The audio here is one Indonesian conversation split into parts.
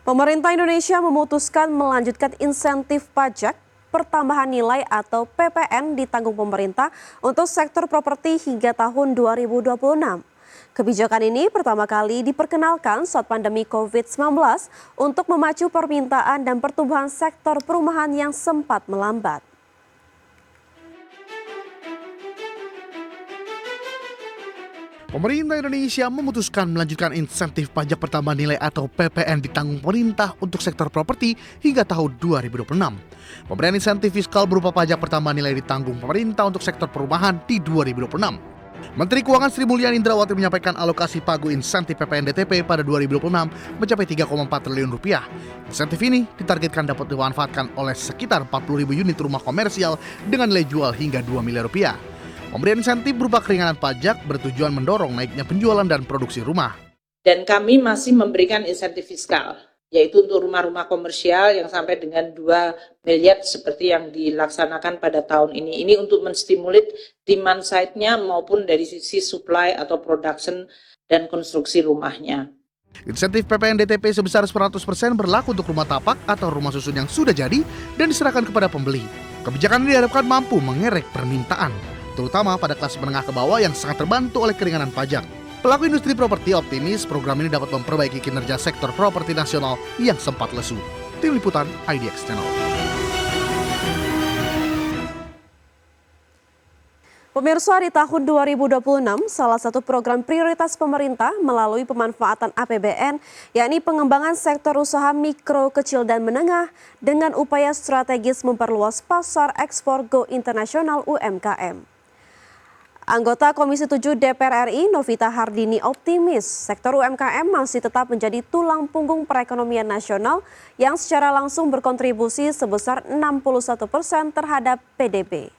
Pemerintah Indonesia memutuskan melanjutkan insentif pajak pertambahan nilai atau PPN ditanggung pemerintah untuk sektor properti hingga tahun 2026. Kebijakan ini pertama kali diperkenalkan saat pandemi COVID-19 untuk memacu permintaan dan pertumbuhan sektor perumahan yang sempat melambat. Pemerintah Indonesia memutuskan melanjutkan insentif pajak pertambahan nilai atau PPN ditanggung pemerintah untuk sektor properti hingga tahun 2026. Pemberian insentif fiskal berupa pajak pertambahan nilai ditanggung pemerintah untuk sektor perumahan di 2026. Menteri Keuangan Sri Mulyani Indrawati menyampaikan alokasi pagu insentif PPN DTP pada 2026 mencapai 3,4 triliun rupiah. Insentif ini ditargetkan dapat dimanfaatkan oleh sekitar 40.000 unit rumah komersial dengan nilai jual hingga 2 miliar rupiah. Pemberian insentif berupa keringanan pajak bertujuan mendorong naiknya penjualan dan produksi rumah. Dan kami masih memberikan insentif fiskal, yaitu untuk rumah-rumah komersial yang sampai dengan 2 miliar seperti yang dilaksanakan pada tahun ini. Ini untuk menstimulir demand side-nya maupun dari sisi supply atau production dan konstruksi rumahnya. Insentif PPN DTP sebesar 100% berlaku untuk rumah tapak atau rumah susun yang sudah jadi dan diserahkan kepada pembeli. Kebijakan ini diharapkan mampu mengerek permintaan, terutama pada kelas menengah ke bawah yang sangat terbantu oleh keringanan pajak. Pelaku industri properti optimis program ini dapat memperbaiki kinerja sektor properti nasional yang sempat lesu. Tim Liputan IDX Channel. Pemirsa, di tahun 2026, salah satu program prioritas pemerintah melalui pemanfaatan APBN, yakni pengembangan sektor usaha mikro, kecil, dan menengah dengan upaya strategis memperluas pasar ekspor go internasional UMKM. Anggota Komisi 7 DPR RI Novita Hardini optimis sektor UMKM masih tetap menjadi tulang punggung perekonomian nasional yang secara langsung berkontribusi sebesar 61% terhadap PDB.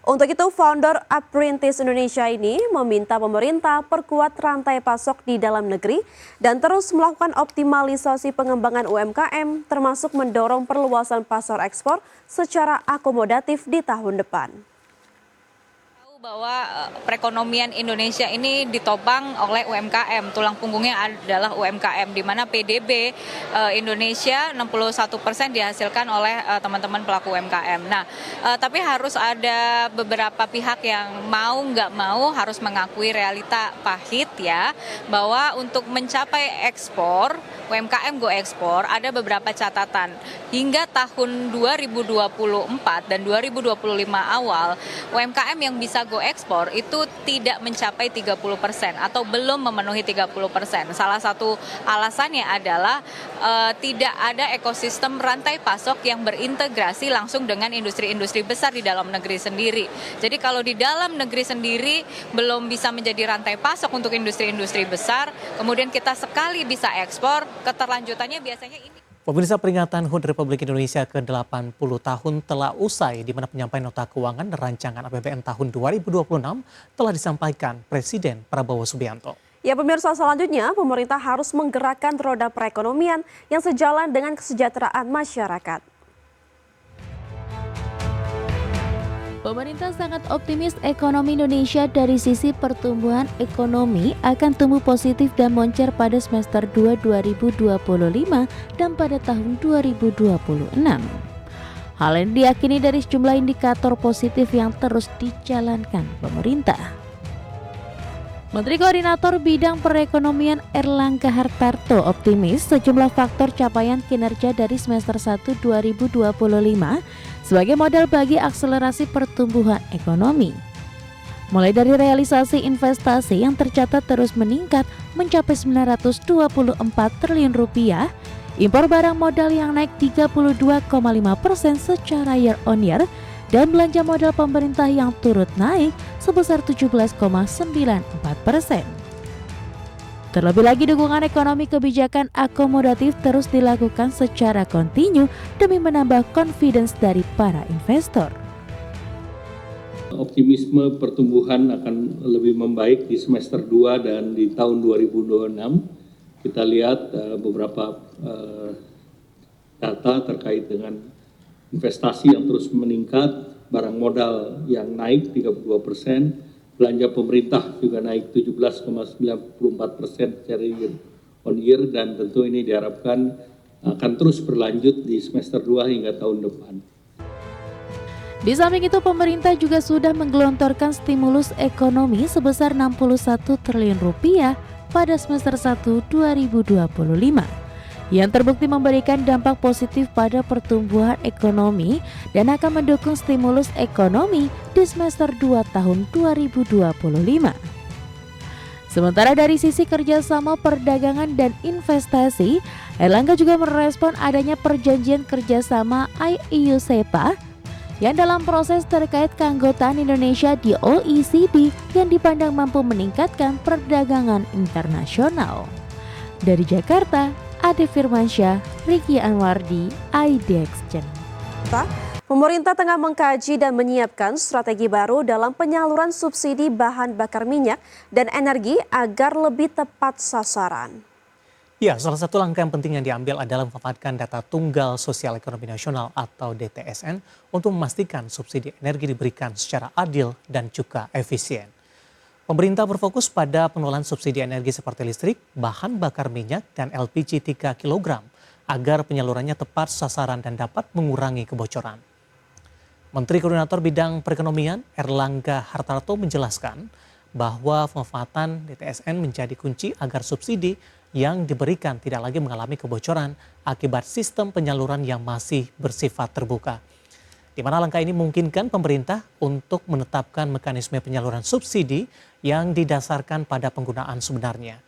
Untuk itu, founder Apprentice Indonesia ini meminta pemerintah perkuat rantai pasok di dalam negeri dan terus melakukan optimalisasi pengembangan UMKM termasuk mendorong perluasan pasar ekspor secara akomodatif di tahun depan. Bahwa perekonomian Indonesia ini ditopang oleh UMKM, tulang punggungnya adalah UMKM, di mana PDB Indonesia 61% dihasilkan oleh teman-teman pelaku UMKM. Nah, tapi harus ada beberapa pihak yang mau nggak mau harus mengakui realita pahit ya, bahwa untuk mencapai ekspor, UMKM go ekspor ada beberapa catatan. Hingga tahun 2024 dan 2025 awal, UMKM yang bisa go ekspor itu tidak mencapai 30% atau belum memenuhi 30%. Salah satu alasannya adalah tidak ada ekosistem rantai pasok yang berintegrasi langsung dengan industri-industri besar di dalam negeri sendiri. Jadi kalau di dalam negeri sendiri belum bisa menjadi rantai pasok untuk industri-industri besar, kemudian kita sekali bisa ekspor, keterlanjutannya biasanya ini. Pemirsa, peringatan HUT Republik Indonesia ke-80 tahun telah usai, di mana penyampaian nota keuangan dan rancangan APBN tahun 2026 telah disampaikan Presiden Prabowo Subianto. Ya pemirsa, selanjutnya pemerintah harus menggerakkan roda perekonomian yang sejalan dengan kesejahteraan masyarakat. Pemerintah sangat optimis ekonomi Indonesia dari sisi pertumbuhan ekonomi akan tumbuh positif dan moncer pada semester 2 2025 dan pada tahun 2026. Hal ini diyakini dari sejumlah indikator positif yang terus dijalankan pemerintah. Menteri Koordinator Bidang Perekonomian Erlangga Hartarto optimis sejumlah faktor capaian kinerja dari semester 1 2025 sebagai modal bagi akselerasi pertumbuhan ekonomi. Mulai dari realisasi investasi yang tercatat terus meningkat mencapai 924 triliun rupiah, impor barang modal yang naik 32,5% secara year on year, dan belanja modal pemerintah yang turut naik sebesar 17,94%. Terlebih lagi, dukungan ekonomi kebijakan akomodatif terus dilakukan secara kontinu demi menambah confidence dari para investor. Optimisme pertumbuhan akan lebih membaik di semester 2 dan di tahun 2026. Kita lihat beberapa data terkait dengan investasi yang terus meningkat, barang modal yang naik 32%, belanja pemerintah juga naik 17,94% secara year on year, dan tentu ini diharapkan akan terus berlanjut di semester 2 hingga tahun depan. Di samping itu, pemerintah juga sudah menggelontorkan stimulus ekonomi sebesar 61 triliun rupiah pada semester 1 2025 yang terbukti memberikan dampak positif pada pertumbuhan ekonomi dan akan mendukung stimulus ekonomi di semester 2 tahun 2025. Sementara dari sisi kerjasama perdagangan dan investasi, Erlangga juga merespon adanya perjanjian kerjasama EU-SEPA yang dalam proses terkait keanggotaan Indonesia di OECD yang dipandang mampu meningkatkan perdagangan internasional. Dari Jakarta, Ade Firmansyah, Riki Anwardi, IDXGen. Pemerintah tengah mengkaji dan menyiapkan strategi baru dalam penyaluran subsidi bahan bakar minyak dan energi agar lebih tepat sasaran. Ya, salah satu langkah yang penting yang diambil adalah memanfaatkan data Tunggal Sosial Ekonomi Nasional atau DTSN untuk memastikan subsidi energi diberikan secara adil dan juga efisien. Pemerintah berfokus pada pengelolaan subsidi energi seperti listrik, bahan bakar minyak, dan LPG 3 kg agar penyalurannya tepat sasaran dan dapat mengurangi kebocoran. Menteri Koordinator Bidang Perekonomian Erlangga Hartarto menjelaskan bahwa pemanfaatan DTSN menjadi kunci agar subsidi yang diberikan tidak lagi mengalami kebocoran akibat sistem penyaluran yang masih bersifat terbuka. Di mana langkah ini memungkinkan pemerintah untuk menetapkan mekanisme penyaluran subsidi yang didasarkan pada penggunaan sebenarnya.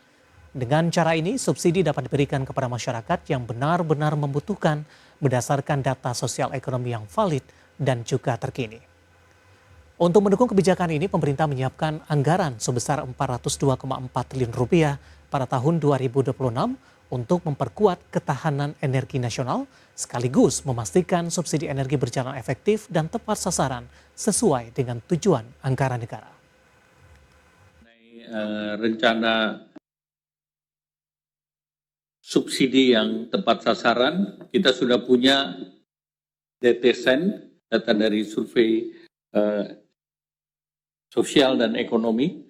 Dengan cara ini, subsidi dapat diberikan kepada masyarakat yang benar-benar membutuhkan berdasarkan data sosial ekonomi yang valid dan juga terkini. Untuk mendukung kebijakan ini, pemerintah menyiapkan anggaran sebesar 402,4 triliun rupiah pada tahun 2026 untuk memperkuat ketahanan energi nasional sekaligus memastikan subsidi energi berjalan efektif dan tepat sasaran sesuai dengan tujuan anggaran negara. Rencana subsidi yang tepat sasaran, kita sudah punya DTSN, data dari survei sosial dan ekonomi.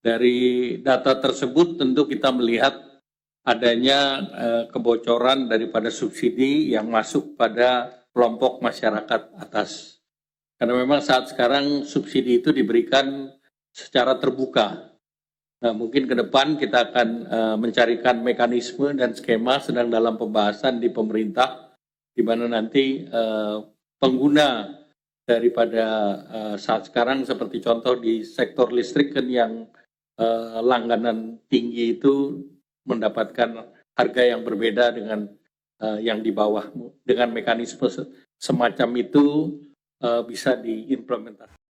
Dari data tersebut tentu kita melihat adanya kebocoran daripada subsidi yang masuk pada kelompok masyarakat atas. Karena memang saat sekarang subsidi itu diberikan secara terbuka. Nah, mungkin ke depan kita akan mencarikan mekanisme dan skema sedang dalam pembahasan di pemerintah, di mana nanti pengguna daripada saat sekarang seperti contoh di sektor listrik kan yang langganan tinggi itu mendapatkan harga yang berbeda dengan yang di bawah. Dengan mekanisme semacam itu bisa diimplementasikan.